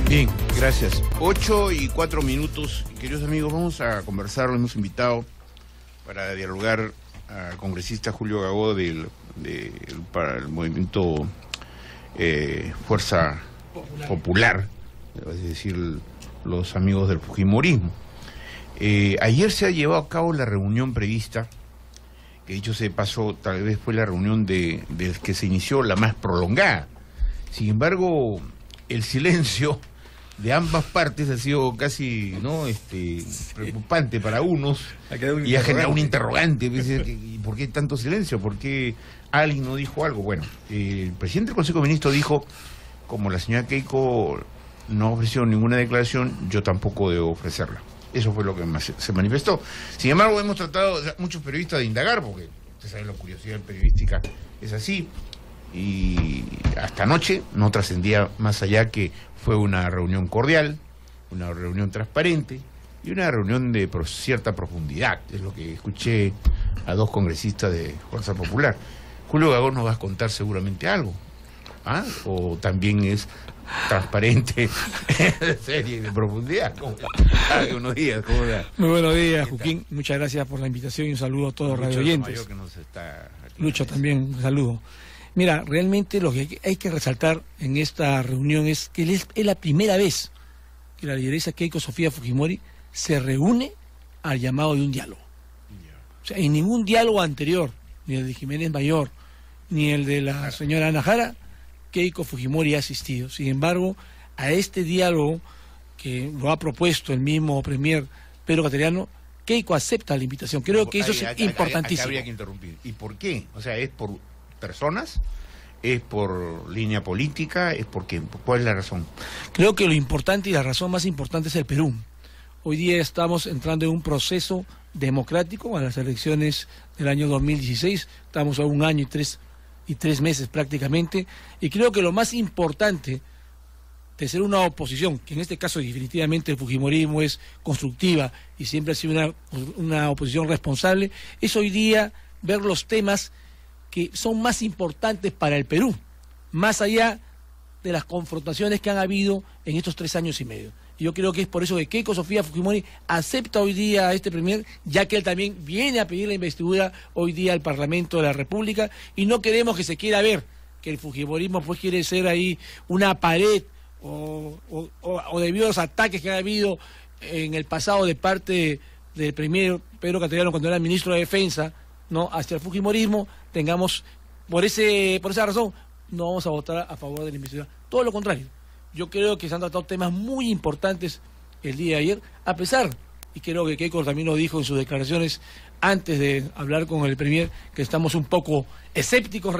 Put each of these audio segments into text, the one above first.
Bien, gracias. 8:04. Queridos amigos, vamos a conversar. Lo hemos invitado para dialogar al congresista Julio Gagó para el movimiento Fuerza Popular, es decir, los amigos del fujimorismo. Ayer se ha llevado a cabo la reunión prevista, que dicho sea de paso, tal vez fue la reunión de que se inició la más prolongada. Sin embargo, el silencio de ambas partes ha sido casi preocupante para unos y ha generado un interrogante. ¿Y por qué tanto silencio? ¿Por qué alguien no dijo algo? Bueno, el presidente del Consejo de Ministros dijo, como la señora Keiko no ofreció ninguna declaración, yo tampoco debo ofrecerla. Eso fue lo que se manifestó. Sin embargo, hemos tratado, muchos periodistas, de indagar, porque usted sabe, la curiosidad periodística es así, y hasta anoche no trascendía más allá que fue una reunión cordial, una reunión transparente y una reunión de cierta profundidad. Es lo que escuché a dos congresistas de Fuerza Popular. Julio Gagó nos va a contar seguramente algo, ¿ah? O también es transparente, serie de profundidad. Buenos días, ¿cómo va? Muy buenos días, Joaquín. Muchas gracias por la invitación y un saludo a todos los radioyentes. Lucho también, un saludo. Mira, realmente lo que hay que resaltar en esta reunión es que es la primera vez que la lideresa Keiko Sofía Fujimori se reúne al llamado de un diálogo. O sea, en ningún diálogo anterior, ni el de Jiménez Mayor, ni el de la señora Ana Jara, Keiko Fujimori ha asistido. Sin embargo, a este diálogo que lo ha propuesto el mismo premier Pedro Cateriano, Keiko acepta la invitación. Creo que eso es importantísimo. Habría que interrumpir. ¿Y por qué? O sea, ¿es por personas? ¿Es por línea política? ¿Es por qué? ¿Cuál es la razón? Creo que lo importante y la razón más importante es el Perú. Hoy día estamos entrando en un proceso democrático a las elecciones del año 2016. Estamos a un año y tres meses prácticamente. Y creo que lo más importante de ser una oposición, que en este caso definitivamente el fujimorismo es constructiva y siempre ha sido una oposición responsable, es hoy día ver los temas que son más importantes para el Perú, más allá de las confrontaciones que han habido en estos 3 años y medio. Y yo creo que es por eso que Keiko Sofía Fujimori acepta hoy día a este premier, ya que él también viene a pedir la investidura hoy día al Parlamento de la República, y no queremos que se quiera ver que el fujimorismo pues quiere ser ahí una pared o debido a los ataques que ha habido en el pasado de parte del premier Pedro Cateriano cuando era ministro de Defensa, ¿no?, hacia el fujimorismo, tengamos, por esa razón, no vamos a votar a favor de la investidura. Todo lo contrario. Yo creo que se han tratado temas muy importantes el día de ayer, a pesar, y creo que Keiko también lo dijo en sus declaraciones antes de hablar con el premier, que estamos un poco escépticos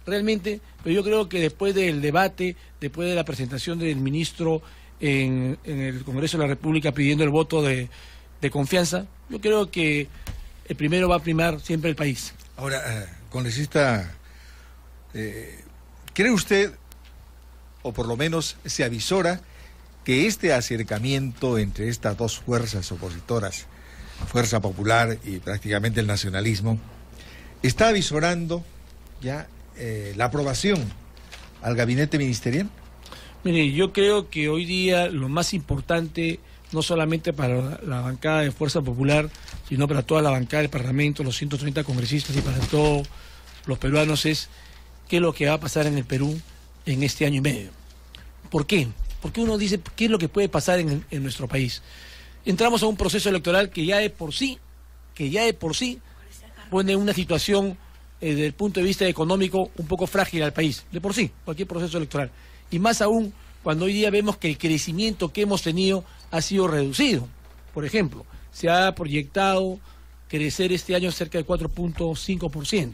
realmente, pero yo creo que después del debate, después de la presentación del ministro en el Congreso de la República pidiendo el voto de confianza, yo creo que el primero va a primar siempre el país. Ahora, congresista, ¿cree usted, o por lo menos se avisora, que este acercamiento entre estas dos fuerzas opositoras, Fuerza Popular y prácticamente el nacionalismo, está avisorando ya la aprobación al gabinete ministerial? Mire, yo creo que hoy día lo más importante, no solamente para la bancada de Fuerza Popular, sino para toda la bancada del Parlamento, los 130 congresistas y para todos los peruanos, es qué es lo que va a pasar en el Perú en este año y medio. ¿Por qué? Porque uno dice, ¿qué es lo que puede pasar en nuestro país? Entramos a un proceso electoral que ya de por sí pone una situación desde el punto de vista económico un poco frágil al país, de por sí, cualquier proceso electoral. Y más aún cuando hoy día vemos que el crecimiento que hemos tenido ha sido reducido. Por ejemplo, se ha proyectado crecer este año cerca del 4.5%.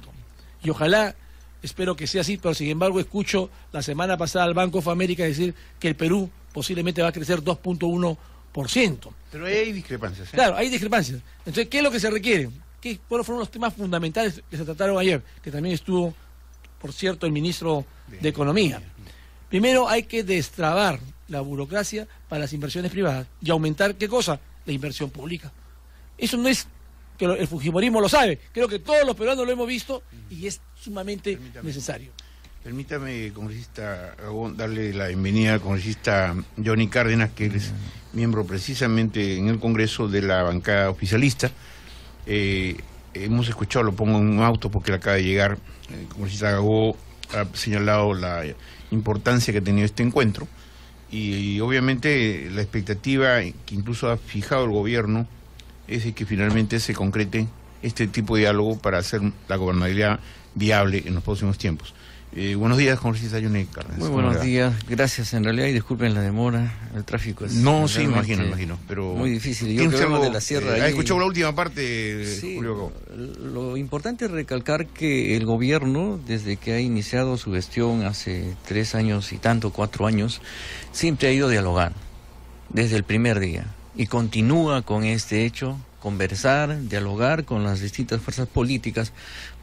Y ojalá, espero que sea así, pero sin embargo escucho la semana pasada al Banco of America decir que el Perú posiblemente va a crecer 2.1%. Pero hay discrepancias, ¿eh? Claro, hay discrepancias. Entonces, ¿qué es lo que se requiere? ¿Cuáles fueron los temas fundamentales que se trataron ayer? Que también estuvo, por cierto, el ministro de Economía. Primero hay que destrabar la burocracia para las inversiones privadas y aumentar, ¿qué cosa? La inversión pública. Eso no es que el fujimorismo lo sabe, creo que todos los peruanos lo hemos visto y es sumamente necesario. Permítame, congresista Agón, darle la bienvenida al congresista Johnny Cárdenas, que él es miembro precisamente en el Congreso de la bancada oficialista. Hemos escuchado, lo pongo en un auto porque le acaba de llegar, el congresista Agó ha señalado la importancia que ha tenido este encuentro y obviamente la expectativa que incluso ha fijado el gobierno es de que finalmente se concrete este tipo de diálogo para hacer la gobernabilidad viable en los próximos tiempos. Buenos días, congresista Johnny Cárdenas. Muy buenos días, gracias en realidad y disculpen la demora, el tráfico es... No, sí, imagino, pero... Muy difícil, yo que vengo de la sierra... ¿Ha escuchado la última parte, sí, Julio? Lo importante es recalcar que el gobierno, desde que ha iniciado su gestión hace 3 años y tanto, 4 años, siempre ha ido dialogando, desde el primer día, y continúa con este hecho, conversar, dialogar con las distintas fuerzas políticas,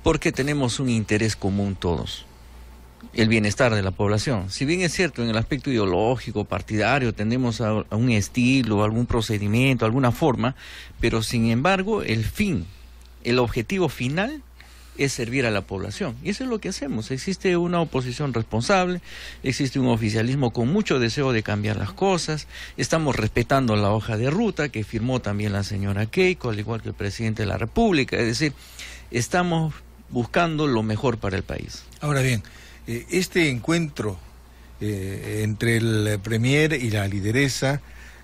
porque tenemos un interés común todos. El bienestar de la población. Si bien es cierto, en el aspecto ideológico, partidario, tendemos a un estilo, algún procedimiento, alguna forma, pero sin embargo, el fin, el objetivo final es servir a la población. Y eso es lo que hacemos. Existe una oposición responsable, existe un oficialismo con mucho deseo de cambiar las cosas, estamos respetando la hoja de ruta que firmó también la señora Keiko, al igual que el presidente de la República, es decir, estamos buscando lo mejor para el país. Ahora bien, este encuentro entre el Premier y la lideresa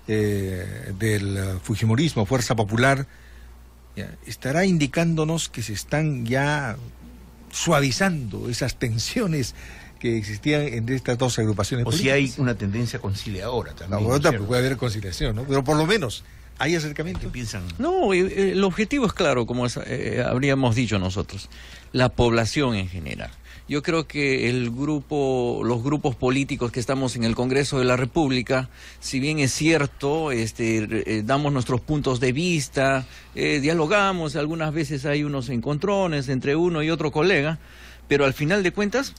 del Fujimorismo, Fuerza Popular, estará indicándonos que se están ya suavizando esas tensiones que existían entre estas dos agrupaciones políticas. O si hay una tendencia conciliadora también. No, tampoco puede haber conciliación, ¿no? Pero por lo menos hay acercamiento. ¿Qué piensan? No, el objetivo es claro, como habríamos dicho nosotros, la población en general. Yo creo que los grupos políticos que estamos en el Congreso de la República, si bien es cierto, damos nuestros puntos de vista, dialogamos, algunas veces hay unos encontrones entre uno y otro colega, pero al final de cuentas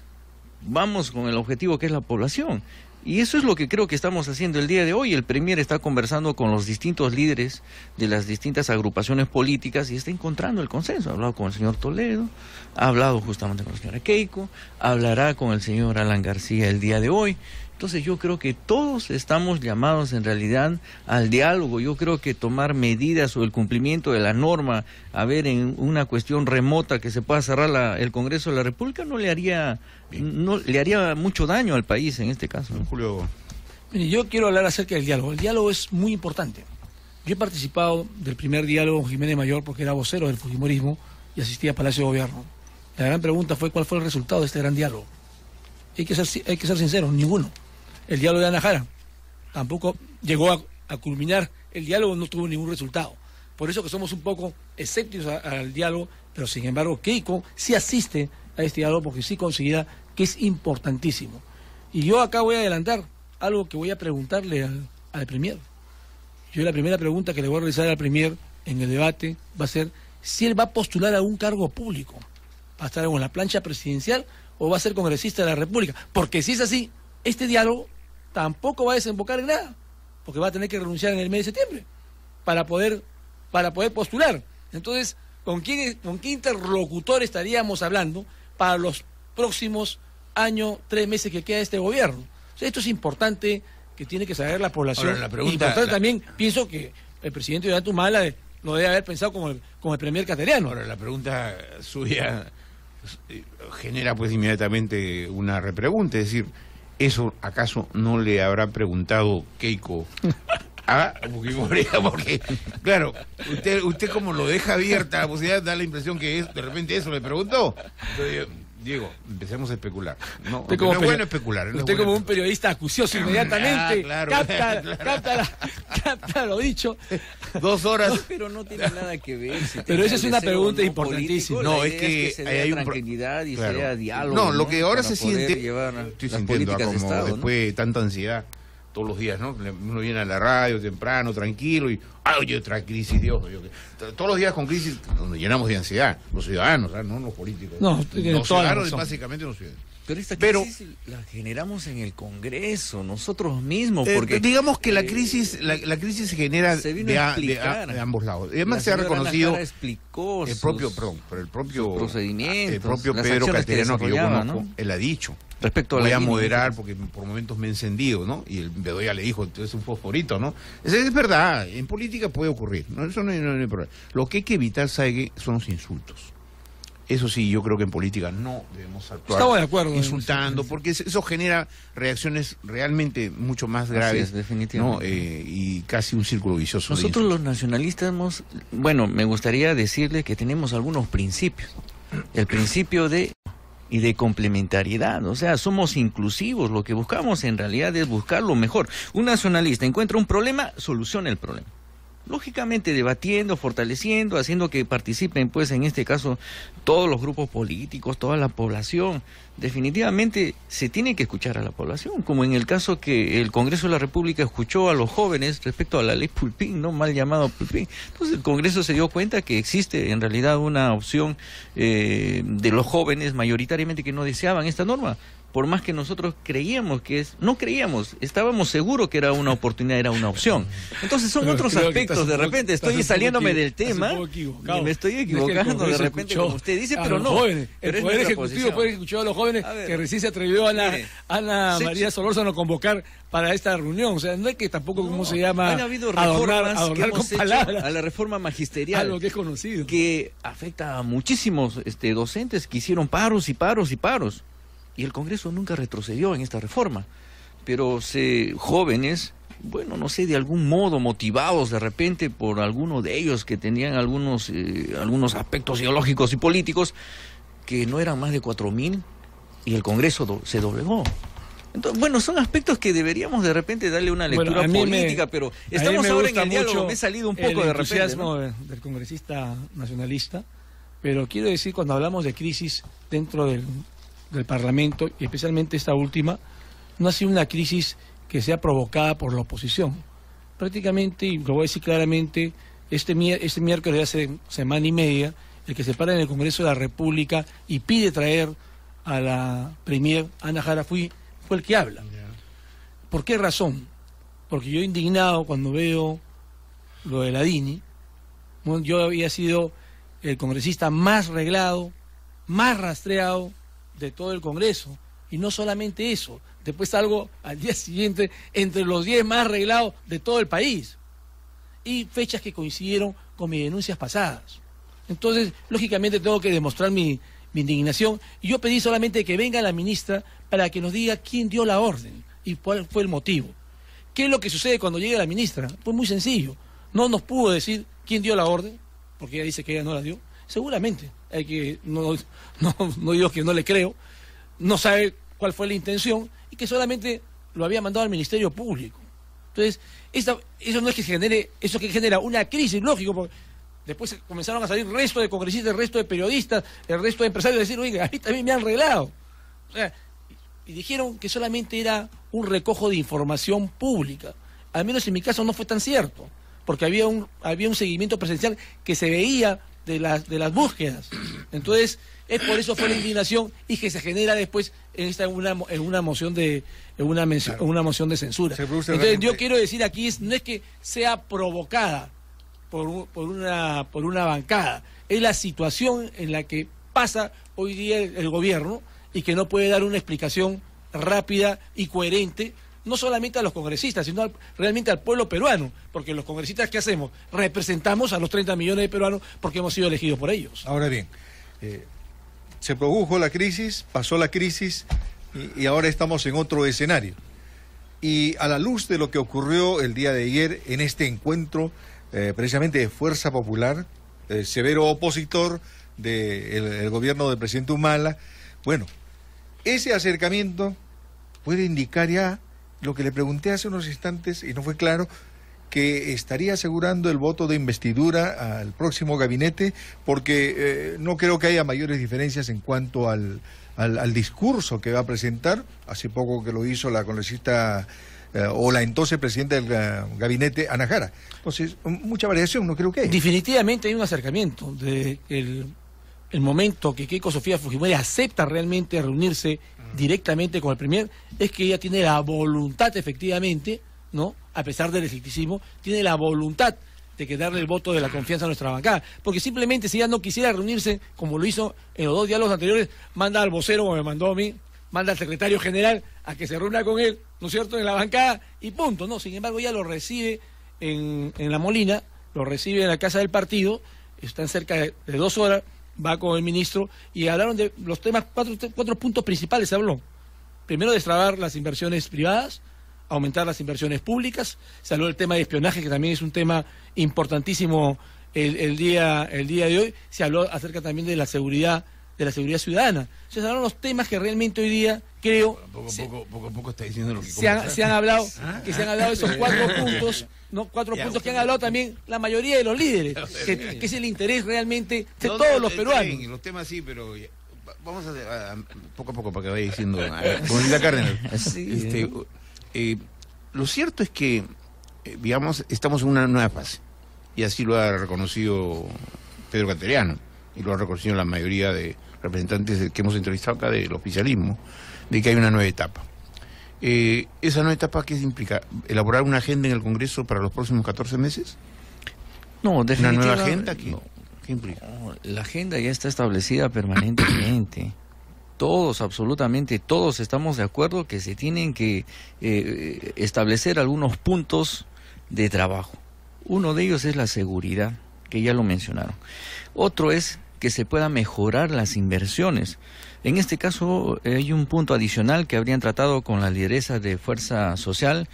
vamos con el objetivo que es la población. Y eso es lo que creo que estamos haciendo el día de hoy. El Premier está conversando con los distintos líderes de las distintas agrupaciones políticas y está encontrando el consenso. Ha hablado con el señor Toledo, ha hablado justamente con la señora Keiko, hablará con el señor Alan García el día de hoy. Entonces yo creo que todos estamos llamados en realidad al diálogo. Yo creo que tomar medidas sobre el cumplimiento de la norma, a ver, en una cuestión remota que se pueda cerrar el Congreso de la República, no le haría mucho daño al país en este caso. Julio. Mire, yo quiero hablar acerca del diálogo. El diálogo es muy importante. Yo he participado del primer diálogo con Jiménez Mayor porque era vocero del Fujimorismo y asistía a Palacio de Gobierno. La gran pregunta fue cuál fue el resultado de este gran diálogo. Hay que ser sinceros, ninguno. El diálogo de Ana Jara tampoco llegó a culminar, el diálogo no tuvo ningún resultado. Por eso que somos un poco escépticos al diálogo, pero sin embargo Keiko sí asiste a este diálogo porque sí considera que es importantísimo. Y yo acá voy a adelantar algo que voy a preguntarle al Premier. Yo la primera pregunta que le voy a realizar al Premier en el debate va a ser si él va a postular a un cargo público. ¿Va a estar en la plancha presidencial o va a ser congresista de la República? Porque si es así, este diálogo tampoco va a desembocar en nada, porque va a tener que renunciar en el mes de septiembre para poder postular. Entonces, ¿con qué interlocutor estaríamos hablando para los próximos años, 3 meses que queda este gobierno? O sea, esto es importante, que tiene que saber la población. Ahora, la pregunta, importante también, pienso que el presidente de Humala lo debe haber pensado como el Premier cateriano. Ahora, la pregunta suya genera pues inmediatamente una repregunta, es decir, ¿eso acaso no le habrá preguntado Keiko a Fujimori? Porque, claro, usted como lo deja abierta la posibilidad, da la impresión que de repente eso le preguntó. Entonces, Diego, empecemos a especular. No es bueno especular. Usted como un periodista acucioso inmediatamente, claro, capta lo dicho. 2 horas. No, pero no tiene nada que ver. Pero esa es una pregunta importantísima. No, es que hay tranquilidad y sea diálogo. No, lo que ahora se siente, estoy sintiendo como de Estado, después de tanta ansiedad, todos los días, ¿no? Uno viene a la radio temprano, tranquilo, y oye, otra crisis, Dios. Todos los días con crisis nos llenamos de ansiedad, los ciudadanos, no los políticos. No, los ciudadanos, básicamente los ciudadanos. Pero esta crisis la generamos en el Congreso, nosotros mismos, porque... digamos que la crisis se genera de ambos lados. Además se ha reconocido el propio Pedro Calderano, que yo conozco, ¿no? Él ha dicho. Respecto a voy a moderar porque por momentos me he encendido, ¿no? Y el Bedoya le dijo, entonces es un fosforito, ¿no? Es verdad, en política puede ocurrir, ¿no? Eso no hay problema. Lo que hay que evitar, ¿sabe? Son los insultos. Eso sí, yo creo que en política no debemos actuar Estamos de acuerdo, insultando, porque eso genera reacciones realmente mucho más graves, definitivamente, ¿no? Y casi un círculo vicioso. Nosotros los nacionalistas bueno, me gustaría decirle que tenemos algunos principios. El principio de complementariedad, o sea, somos inclusivos, lo que buscamos en realidad es buscar lo mejor. Un nacionalista encuentra un problema, soluciona el problema. Lógicamente debatiendo, fortaleciendo, haciendo que participen, pues en este caso, todos los grupos políticos, toda la población. Definitivamente se tiene que escuchar a la población, como en el caso que el Congreso de la República escuchó a los jóvenes respecto a la ley Pulpín, ¿no? Mal llamado Pulpín. Entonces el Congreso se dio cuenta que existe en realidad una opción de los jóvenes mayoritariamente que no deseaban esta norma. Por más que nosotros no creíamos, estábamos seguros que era una oportunidad, era una opción. Entonces son otros aspectos, de repente estoy saliéndome del tema, y me estoy equivocando de repente, como usted dice, pero no. Jóvenes, el Poder Ejecutivo fue escuchado a los jóvenes que recién se atrevió Ana María Solórzano a convocar para esta reunión. O sea, no es que tampoco, ¿cómo se llama? Han habido reformas adornar con palabras a la reforma magisterial, algo que es conocido, que afecta a muchísimos docentes que hicieron paros y paros y paros. Y el Congreso nunca retrocedió en esta reforma. Pero jóvenes, bueno, no sé, de algún modo motivados de repente por alguno de ellos que tenían algunos aspectos ideológicos y políticos, que no eran más de 4.000, y el Congreso se doblegó. Entonces, bueno, son aspectos que deberíamos de repente darle una lectura política, pero estamos ahora en el diálogo, me he salido un poco de repente, el entusiasmo del congresista nacionalista, pero quiero decir, cuando hablamos de crisis dentro del Parlamento, y especialmente esta última, no ha sido una crisis que sea provocada por la oposición. Prácticamente, y lo voy a decir claramente, este miércoles de hace semana y media, el que se para en el Congreso de la República y pide traer a la premier Ana Jara fue el que habla. ¿Por qué razón? Porque yo indignado cuando veo lo de la DINI, yo había sido el congresista más reglado, más rastreado de todo el Congreso, y no solamente eso, después salgo al día siguiente entre los 10 más arreglados de todo el país, y fechas que coincidieron con mis denuncias pasadas. Entonces, lógicamente tengo que demostrar mi indignación, y yo pedí solamente que venga la ministra para que nos diga quién dio la orden y cuál fue el motivo. ¿Qué es lo que sucede cuando llega la ministra? Pues muy sencillo, no nos pudo decir quién dio la orden, porque ella dice que ella no la dio. Seguramente, no digo que no le creo, no sabe cuál fue la intención y que solamente lo había mandado al Ministerio Público. Entonces, eso no es que genere, eso que genera una crisis, lógico, porque después comenzaron a salir el resto de congresistas, el resto de periodistas, el resto de empresarios a decir, oiga, a mí también me han arreglado. O sea, y dijeron que solamente era un recojo de información pública. Al menos en mi caso no fue tan cierto, porque había un seguimiento presencial que se veía de las búsquedas. Entonces, por eso fue la indignación y que se genera después en una moción de censura. Entonces, yo quiero decir aquí, no es que sea provocada por una bancada, es la situación en la que pasa hoy día el gobierno y que no puede dar una explicación rápida y coherente, no solamente a los congresistas, sino realmente al pueblo peruano, porque los congresistas, ¿qué hacemos? Representamos a los 30 millones de peruanos porque hemos sido elegidos por ellos. Ahora bien, se produjo la crisis, pasó la crisis y ahora estamos en otro escenario. Y a la luz de lo que ocurrió el día de ayer en este encuentro, precisamente de Fuerza Popular, severo opositor del gobierno del presidente Humala, bueno, ese acercamiento puede indicar ya lo que le pregunté hace unos instantes y no fue claro, que estaría asegurando el voto de investidura al próximo gabinete, porque no creo que haya mayores diferencias en cuanto al discurso que va a presentar. Hace poco que lo hizo la congresista o la entonces presidenta del gabinete, Ana Jara. Entonces, mucha variación no creo que haya. Definitivamente hay un acercamiento de el el momento que Keiko Sofía Fujimori acepta realmente reunirse directamente con el Premier, es que ella tiene la voluntad efectivamente, ¿no? A pesar del escepticismo, tiene la voluntad de que darle el voto de la confianza a nuestra bancada. Porque simplemente si ella no quisiera reunirse, como lo hizo en los 2 diálogos anteriores, manda al vocero, como me mandó a mí, manda al secretario general a que se reúna con él, ¿no es cierto?, en la bancada, y punto, ¿no? Sin embargo, ella lo recibe en La Molina, lo recibe en la casa del partido, están cerca de 2 horas, va con el ministro, y hablaron de los temas, 4 puntos principales se habló. Primero, destrabar las inversiones privadas, aumentar las inversiones públicas, se habló del tema de espionaje, que también es un tema importantísimo el día de hoy, se habló acerca también de la seguridad ciudadana. Se hablaron los temas que realmente hoy día, creo, poco a poco está diciendo lo que se han hablado esos 4 puntos, ¿no? 4 puntos que han hablado también la mayoría de los líderes, que es el interés realmente de todos los peruanos. Los temas sí, pero vamos a poco a poco para que vaya diciendo, como Linda Cárdenas. Lo cierto es que, digamos, estamos en una nueva fase, y así lo ha reconocido Pedro Cateriano, y lo ha reconocido la mayoría de representantes que hemos entrevistado acá del oficialismo, de que hay una nueva etapa. ¿Esa nueva etapa qué implica? ¿Elaborar una agenda en el Congreso para los próximos 14 meses? No, definitivamente. ¿Una nueva agenda? ¿Qué implica? No, la agenda ya está establecida permanentemente. Todos, absolutamente todos, estamos de acuerdo que se tienen que establecer algunos puntos de trabajo. Uno de ellos es la seguridad, que ya lo mencionaron. Otro es que se puedan mejorar las inversiones. En este caso hay un punto adicional que habrían tratado con la lideresa de Fuerza Social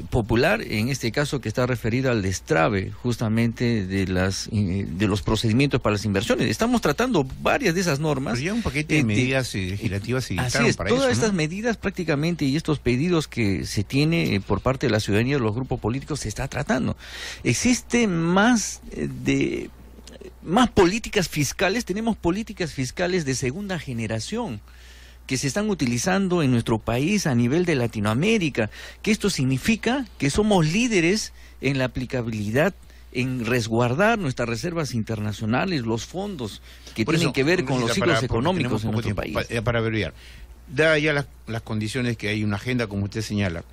Popular, en este caso que está referida al destrabe justamente de los procedimientos para las inversiones. Estamos tratando varias de esas normas. Pero ya un paquete de medidas legislativas se dictaron. Así es, para todas eso, estas ¿no? medidas prácticamente y estos pedidos que se tiene por parte de la ciudadanía de los grupos políticos se está tratando. Existe más políticas fiscales, tenemos políticas fiscales de segunda generación que se están utilizando en nuestro país a nivel de Latinoamérica, que esto significa que somos líderes en la aplicabilidad, en resguardar nuestras reservas internacionales, los fondos que tienen que ver con los ciclos económicos en nuestro país. Para abreviar, da ya las condiciones que hay una agenda, como usted señala,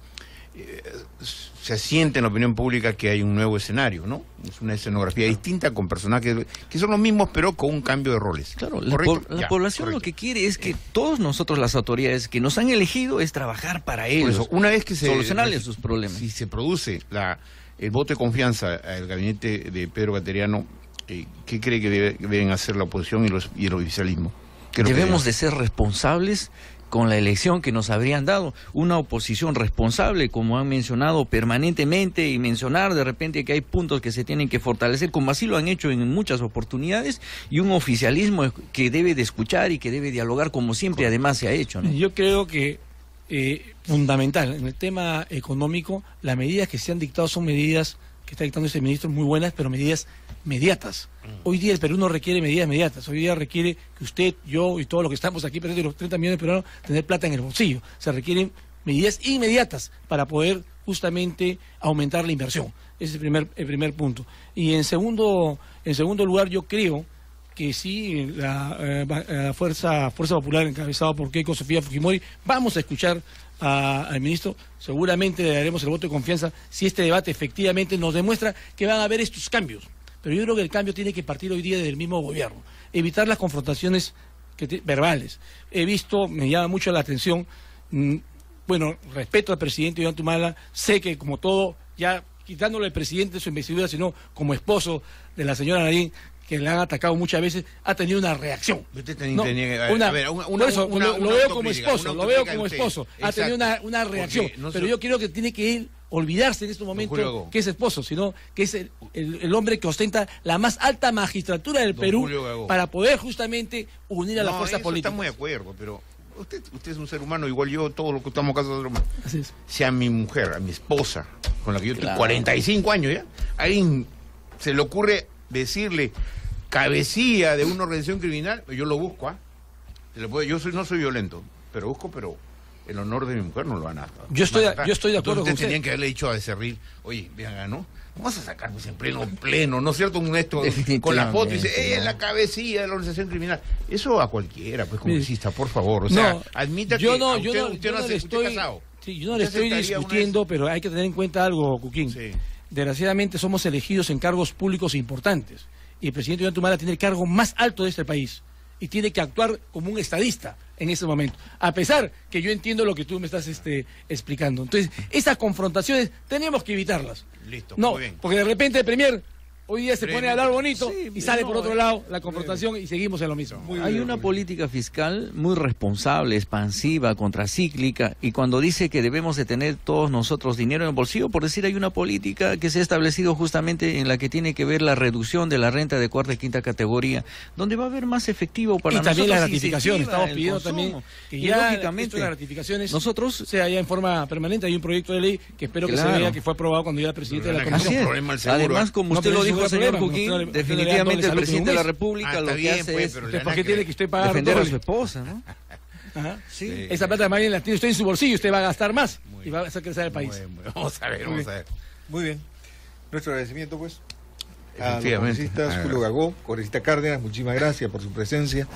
se siente en la opinión pública que hay un nuevo escenario, ¿no? Es una escenografía distinta con personajes que son los mismos, pero con un cambio de roles. Claro, la población correcto. lo que quiere es que todos nosotros, las autoridades que nos han elegido, es trabajar para ellos. Por eso, una vez que solucionarles sus problemas. Si se produce el voto de confianza al gabinete de Pedro Cateriano, ¿qué cree que deben hacer la oposición y el oficialismo? Debemos de ser responsables con la elección que nos habrían dado, una oposición responsable, como han mencionado permanentemente, y mencionar de repente que hay puntos que se tienen que fortalecer, como así lo han hecho en muchas oportunidades, y un oficialismo que debe de escuchar y que debe dialogar como siempre además se ha hecho, ¿no? Yo creo que fundamental en el tema económico, las medidas que se han dictado son medidas que está dictando este ministro muy buenas, pero medidas mediatas. Hoy día el Perú no requiere medidas mediatas, hoy día requiere que usted, yo y todos los que estamos aquí, presentes, los 30 millones de peruanos, tener plata en el bolsillo. Se requieren medidas inmediatas para poder justamente aumentar la inversión. Ese es el primer punto. Y en segundo lugar, yo creo que sí, la Fuerza Popular, encabezada por Keiko Sofía Fujimori, vamos a escuchar al ministro, seguramente le daremos el voto de confianza si este debate efectivamente nos demuestra que van a haber estos cambios. Pero yo creo que el cambio tiene que partir hoy día del mismo gobierno, evitar las confrontaciones verbales. Me llama mucho la atención, respeto al presidente Iván Tumala, sé que como todo, ya quitándole al presidente su investidura, sino como esposo de la señora Nadine, que le han atacado muchas veces, ha tenido una reacción. Usted lo veo como esposo, ha tenido una reacción. Pero yo creo que tiene que él olvidarse en este momento que es esposo, sino que es el hombre que ostenta la más alta magistratura del Perú para poder justamente unir a la fuerza política. Está muy de acuerdo, pero usted es un ser humano, igual yo, todos los que estamos casados de ser humano. Así es. Si a mi mujer, a mi esposa, con la que yo tengo 45 años ya, a alguien se le ocurre decirle cabecilla de una organización criminal, yo lo busco, yo no soy violento, pero busco, el honor de mi mujer no lo van a... Yo estoy de acuerdo Entonces, con ustedes usted. tenían que haberle dicho a Becerril, oye, vean, ¿no? Vamos a sacar pues en pleno, ¿no es cierto? Un esto con la foto y dice, Definitivamente, en la cabecilla de la organización criminal. Eso a cualquiera, pues, Mire, congresista, por favor. O sea, no, admita que yo usted no no le hace, estoy, usted casado. sí, yo no le ¿Usted estoy aceptaría una discutiendo, pero hay que tener en cuenta algo, Cuquín. Sí. Desgraciadamente somos elegidos en cargos públicos importantes y el presidente Ollanta Humala tiene el cargo más alto de este país y tiene que actuar como un estadista en ese momento, a pesar que yo entiendo lo que tú me estás explicando. Entonces, esas confrontaciones tenemos que evitarlas. Listo, No, muy bien. porque de repente el Premier hoy día se pone a hablar bonito Sí, y sale no, por otro lado la confrontación y seguimos en lo mismo. Hay una política fiscal muy responsable, expansiva, contracíclica, y cuando dice que debemos de tener todos nosotros dinero en el bolsillo, por decir, hay una política que se ha establecido justamente en la que tiene que ver la reducción de la renta de cuarta y quinta categoría, donde va a haber más efectivo para Y nosotros. también la ratificación, incentiva estamos el pidiendo consumo. también que Y ya lógicamente, esto de las ratificaciones nosotros, sea ya en forma permanente. Hay un proyecto de ley que espero que se Claro. vea que fue aprobado cuando yo era presidente de la Así comisión. es. problema al seguro, además, ¿eh? como No, usted pero lo ese dijo, es el señor problema, Cuquín, no le dan definitivamente doble el salud presidente en de un la mes. República Ah, lo está que bien, hace pues, es pero ¿Por qué tiene que usted pagar defender a doble? su esposa, ¿no? Ajá. Sí. Esa plata más bien la tiene usted en su bolsillo, usted va a gastar más y va a hacer crecer el país. Muy bien. Vamos a ver, vamos a ver. Muy bien. Nuestro agradecimiento, pues, a los Efectivamente. congresistas Julio Gagó, congresista Cárdenas, muchísimas gracias por su presencia.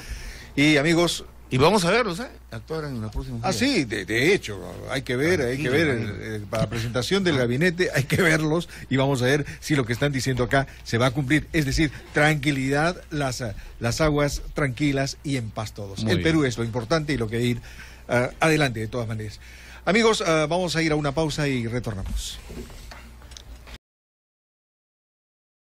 Y amigos, Y vamos a verlos, ¿eh? Actuar en los próximos días. sí, de hecho, hay que ver, para la presentación del gabinete hay que verlos y vamos a ver si lo que están diciendo acá se va a cumplir. Es decir, tranquilidad, las aguas tranquilas y en paz todos. Muy El bien. Perú es lo importante y lo que ir adelante de todas maneras. Amigos, vamos a ir a una pausa y retornamos.